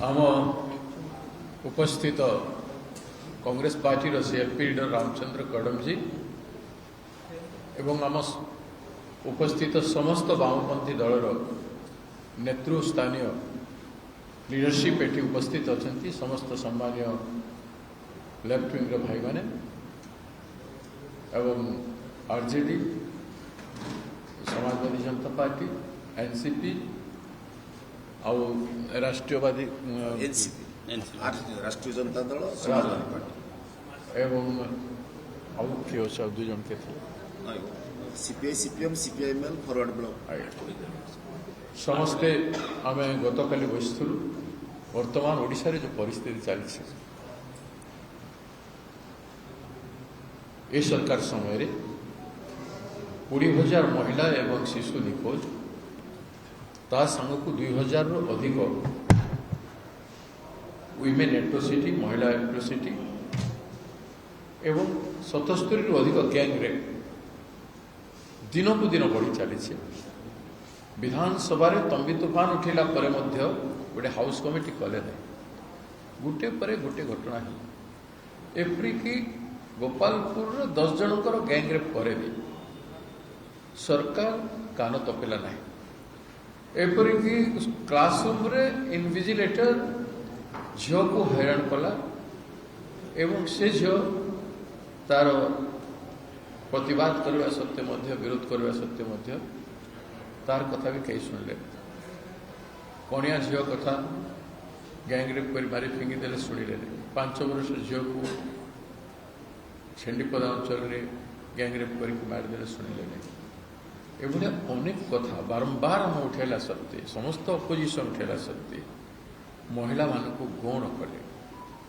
आम उपस्थित Congress party CLP leader Ramchandra कड़म जी एवं आम उपस्थित समस्त वामपंथी दलर नेतृस्थानीय लीडरशिप एटी उपस्थित अच्छा समस्त सम्मानीय लेफ्ट विंग भाई माने एवं आरजेडी समाजवादी जनता पार्टी एनसीपी आउ राष्ट्रीयवादी राष्ट्रीय जनता दल समाजवादी पार्टी एवं आउ किए अच्छा दुई जन के CPI CPM CPIML forward block समस्ते आम गतकाली बसलु वर्तमान ओडिशा रे जो परिस्थिति चली ए सरकार समय 20,000 महिला एवं शिशु निखोज ता संग को 2,000 रु अधिक विमेन एट्रोसिटी महिला एट्रोसिटी एवं 77 रु अधिक गैंग रेप दिन को दिन बढ़ी चली विधानसभा तंबी तूफान उठेला परे मध्य गोटे हाउस कमिटी कले ना गोटे पर गोटे घटना ही एपरिकी गोपालपुर 10 जनकर गैंग रेप पर भी सरकार कान तपेला ना एपरिकी क्लासरूम रे इनविजिलेटर झील को हैरान कला एवं से झील तार प्रतिवाद करने सत्वे विरोध करने सत्वे तार कथा भी कहीं शुणिले कणिया झील कथा गैंगरेप कर मारी फिंगिदे शुणिले 5 वर्ष झील को छेंडीपदा अंचल में गैंगरेप कर मारिदे शुणिले एभलिया अनेक कथा बारंबार हम उठेला सत्वे समस्त अपोजिशन उठेला सत्वे महिला मान को गौण कले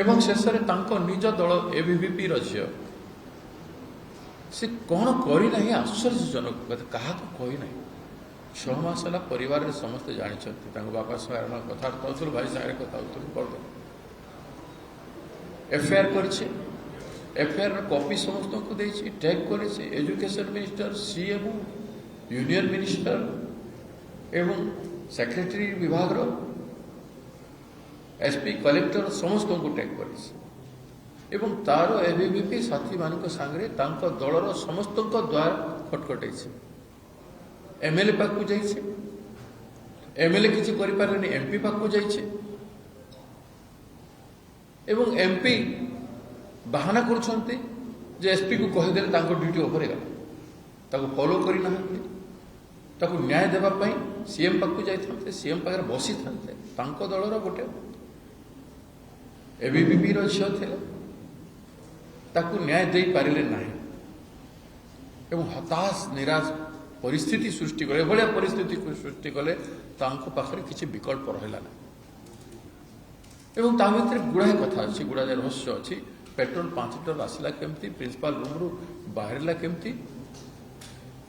एवं शेष में निज दल एबीवीपी झील से कौन करना आश्चर्यजनक क्या कही ना 6 मास है परिवार में समस्ते जानते बापा सागर कथबार्ता हो भाई सागर कथा कर एफआईआर कर कॉपी समस्त को देछि टैग कर education minister CM union minister एवं सेक्रेटरी विभाग एसपी कलेक्टर समस्त को टैग कर एवं तार एबीवीपी साथी मान सांगे दलर समस्त द्वार खटखटाई एमएलए पाक जाइए एमएलए किसी करें एमपी पाक जाइए एवं एमपी बाहाना कर एसपी को कहीदे ड्यूटी ओवर गला फॉलो करना न्याय देवाई सीएम पाक जाते सीएम पाखे बसी था दलर गोटे एबीवीपी झील थे ताकू न्याय दे पारे ना एवं हताश निराश परिस्थिति सृष्टि कले भाया परिस्थिति सृष्टि कले पाखे किसी विकल्प रहा ना एवं ता भीतर गुड़ाए कथा अच्छी गुड़ाए रहस्य अच्छी पेट्रोल 5 लिटर आसला केमती प्रिंसिपाल रूम रू बाहरला केमती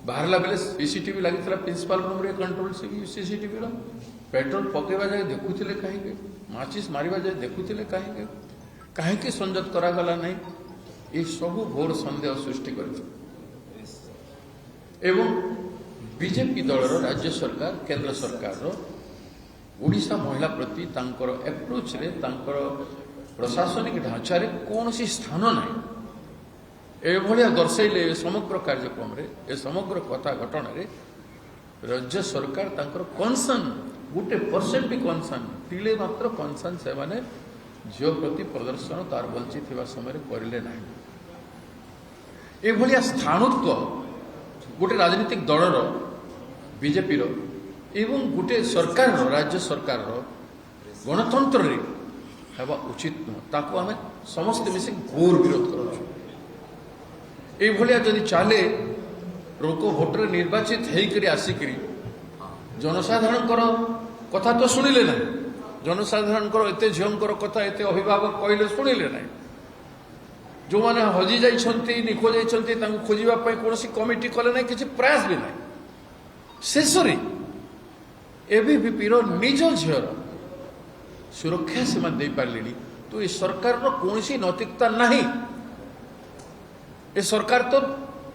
बाहरला बेले सीसीटीवी लगी प्रिंसिपाल रूम रे कंट्रोल सीसीटीवी पेट्रोल पकेवा जाए देखुले कहीं माचिस मारिबा जाए देखुले कहीं संजत करागला नहीं ये सब घोर सन्देह सृष्टि कर बीजेपी दलर राज्य सरकार केंद्र सरकार ओडिशा महिला प्रति एप्रोच रे प्रशासनिक ढांचारे कौन सी स्थान ना एभलिया दर्शाइले समग्र कार्यक्रम रे ए समग्र कथा घटना रे राज्य सरकार कनसर्न गोटे % भी कनसर्न टिले मात्र कनसर्न से माने झील प्रति प्रदर्शन तार बंची थिबा समय करिले ना एभलिया स्थानत्व गोटे राजनीतिक दलर बीजेपी एवं गोटे सरकार राज्य सरकार गणतंत्र रे हेबा उचित नुह ताको आमे समस्त मिसे घोर विरोध करूँ एभलिया जदि चले लोक भोटर निर्वाचित होकर आसिक जनसाधारण कथा तो शुणिले ना जनसाधारण एत झील कथा एत अभिभावक कहले शुणिले ना जो मैंने हजि जाइछन्ति निखोज जाइछन्ति खोजापी कौन कमिटी कले ना किसी प्रयास भी ना शेष एबीवीपी निज झील सुरक्षा से दे पारे तो ये सरकार कौन नैतिकता नहीं ए सरकार तो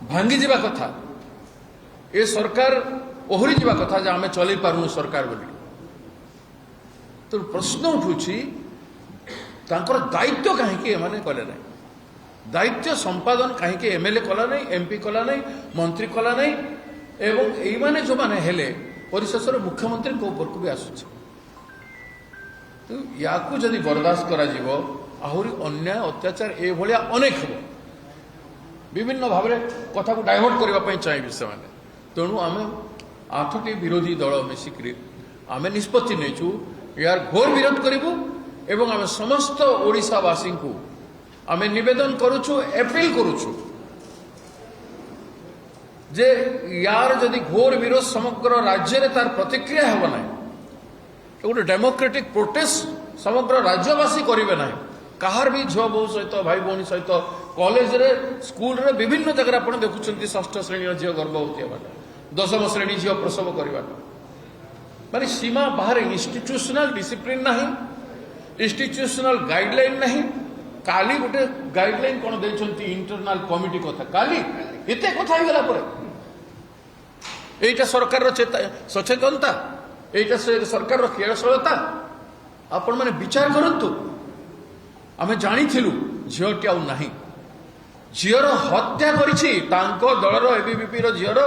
भांगी जावा कथा ए सरकार ओहरी जावा कथा जे आमे चलई पारुनु सरकार बोली तो प्रश्न उठुची तांकर दायित्व कहीं एमाने कले नहीं दायित्व संपादन कहीं एमएलए कला नहीं एमपी कला नहीं मंत्री कला नहीं एवं ये जो मैंने हेले परिशेष मुख्यमंत्री ऊपर को भी आसुच तो या जदि बर्दाश्त करा जीवो आहुरी अन्याय अत्याचार ए भलिया अनेक हम विभिन्न भाव में कथा को डाइवर्ट करने चाहिए से तेणु आम 8टी विरोधी दल मिसिक आम निष्पत्ति नेचु यार घोर विरोध करूँ एवं आम समस्त ओडिशावासी को आम निवेदन करुचु एपिल करुचु जे यार जदि घोर विरोध समग्र राज्य में तार प्रतिक्रिया हेब ना गोटे डेमोक्रेटिक प्रोटेस्ट समग्र राज्यवासी करेंगे ना कहार भी झुआ बो सहित भाई भौणी सहित कॉलेज रे स्कूल रे विभिन्न जगह आप देखुं 6ठ श्रेणी झील गर्भवती होगा 10म श्रेणी झील प्रसव करवा माने सीमा बाहर इंस्टीट्यूशनल डिसिप्लिन नहीं इंस्टीट्यूशनल गाइडलाइन नहीं काली गोटे गाइडलाइन कौन देछंती इंटरनल कमिटी कथा काली एते कथा हो गला परे एटा सरकार रो सचेतनता एटा सरकार रो खेलशलता आपण माने विचार करंतु आमे जानिथिलु झीलटी आउ नाही झीर हत्या करिछि तांको दलर एबीवीपी रो झीर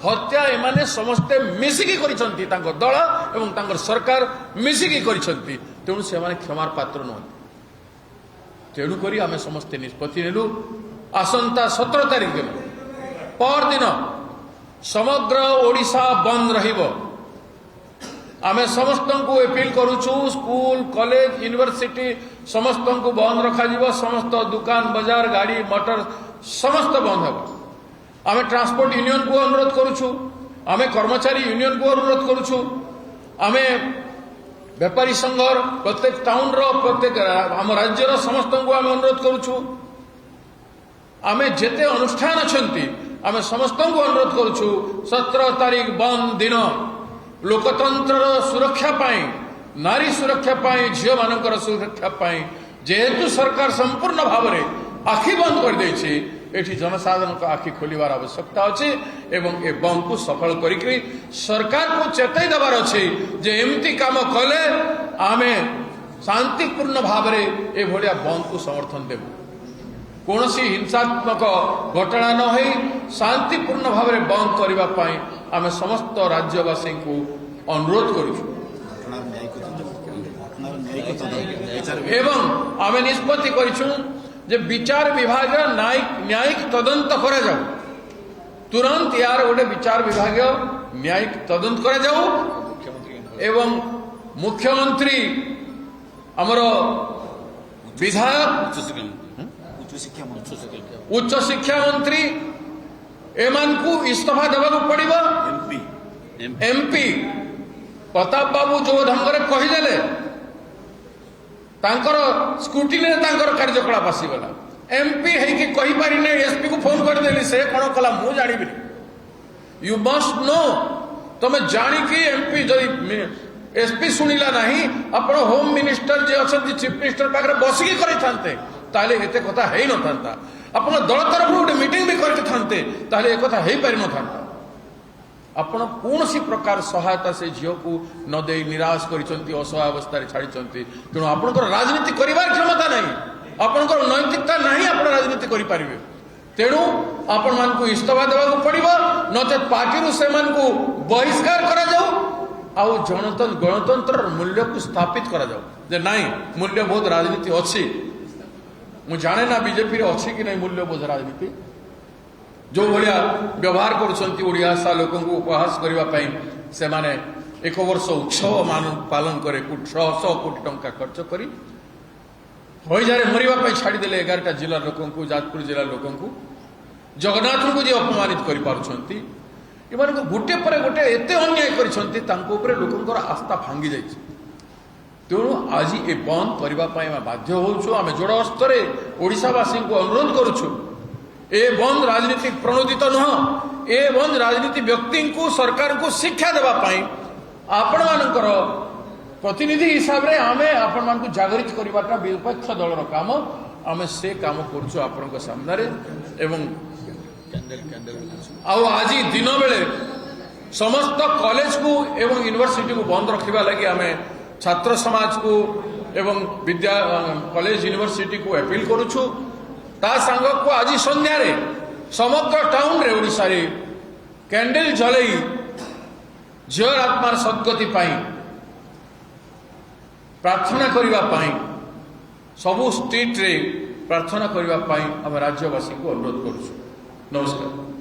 हत्या एमाने समस्ते मिसिकी करिसंती तांको दल एवं तांकर सरकार मिसिकी करिसंती तेणु से माने क्षमार पात्र न तेणु करी आमे समस्ते निष्पत्ति नेलु आसंता 17 तारिख दिन पर दिन समग्र ओडिशा बंद रहिबो आमे समस्त को अपील करुचु स्कूल कॉलेज यूनिवर्सिटी समस्त को बंद रखा जीवो समस्त दुकान बाजार गाड़ी मोटर समस्त बंद हो आमे ट्रांसपोर्ट यूनियन को अनुरोध करुचु आमे कर्मचारी यूनियन को अनुरोध करुचु आमे व्यापारी संघ प्रत्येक टाउन रो प्रत्येक आम राज्य समस्त को आमे अनुरोध करुचु आमे जेते अनुष्ठान अछंती आमे समस्त को अनुरोध करुचु 17 तारिख बंद दिन लोकतंत्र सुरक्षा पाई नारी सुरक्षा पाई झील मानकर सुरक्षा पाई जेहेतु सरकार संपूर्ण भाव में आखि बंद कर देछि एठी जनसाधारण को आखि खोलिबार आवश्यकता अछि एवं ए बंद को सफल करिकरी सरकार को चेताई देबार अछि जे एमती काम कले आमे शांतिपूर्ण भाव में ए भलिया बंद को समर्थन देबु कोनोसी हिंसात्मक घटना न होई शांतिपूर्ण भाव में बंद करबा पाई आमे समस्त राज्यवासी को अनुरोध करूँ एवं आमे निष्पत्ति करिछु जे विचार विभाग न्यायिक तदंत करा जाऊ तुरंत यार गोटे विचार विभाग न्यायिक तदंत करा जाऊ एवं मुख्यमंत्री आमर विधायक उच्च शिक्षा मंत्री एमान को इस्तीफा देवा पड़िबो एमपी प्रताप बाबू जो ढंग से कहीदेले स्क्रूटिनी कार्यकलाप आसीगला एमपी है कही पारि एसपी को फोन करदेली से कौन कला मु जानी यू मस्ट नो तमे जानिकी एमपी जदि एसपी शुणिला नहीं आपण होम मिनिस्टर जे अच्छा चीफ मिनिस्टर पाखे बसिकी करते एते कथा है न था आप दल तरफ गोटे मीटिंग भी करते ताले एक कथा हो पारि न था आपण कौन सी प्रकार सहायता से झील को न दे निराश कर असहाय अवस्था छाड़ी तेणु आपंकर राजनीति करिवार क्षमता नहीं आपंकर नैतिकता नहीं आप राजनीति करें तेणु आपण मान इस्तीफा देवा पड़ो नचेत पार्टी से बहिष्कार करा गणतंत्र मूल्य को स्थापित करा जे नहीं मूल्य बहुत राजनीति अच्छी मु जाने ना बीजेपी अच्छी कि नहीं मूल्यबोध राजनीति जो भाया व्यवहार करुआ लोक उपहास करने से माने 1 वर्ष उत्सव मान पालन करे 600 कोटी टंका खर्च करी हईजा मरवाई छाड़देले 11टा जिला लोक जाजपुर जिला लोक जगन्नाथ को जी अपमानित कर गोटे पर गोटे एत अन्याय कर लोक आस्था भांगी जाइए तेणु आज ये बंद करने बाध्य होचु आम जोड़ स्तर ओडिशावासी को अनुरोध करुचु ए बंद राजनीति प्रणोदित नुह ए बंद राजनीति व्यक्ति को सरकार को शिक्षा देवाई आपण मानकर प्रतिनिधि हिसाब से आम आपण मान जागृत करवाटा विपक्ष दलर काम आम से काम करुचु आपण सामने एवं आज दिन बेले समस्त कॉलेज को एवं यूनिवर्सिटी को बंद रखा लगी आम छात्र समाज को एवं विद्या कॉलेज यूनिवर्सिटी को अपील करुछु ता संग को आज संध्या रे समग्र टाउन रे ओडिशा रे कैंडल जलई झीर आत्मार सद्गति पाई प्रार्थना करिबा पाई सबु स्टेट रे प्रार्थना करिबा पाई हम राज्यवासी को अनुरोध करुछु। नमस्कार।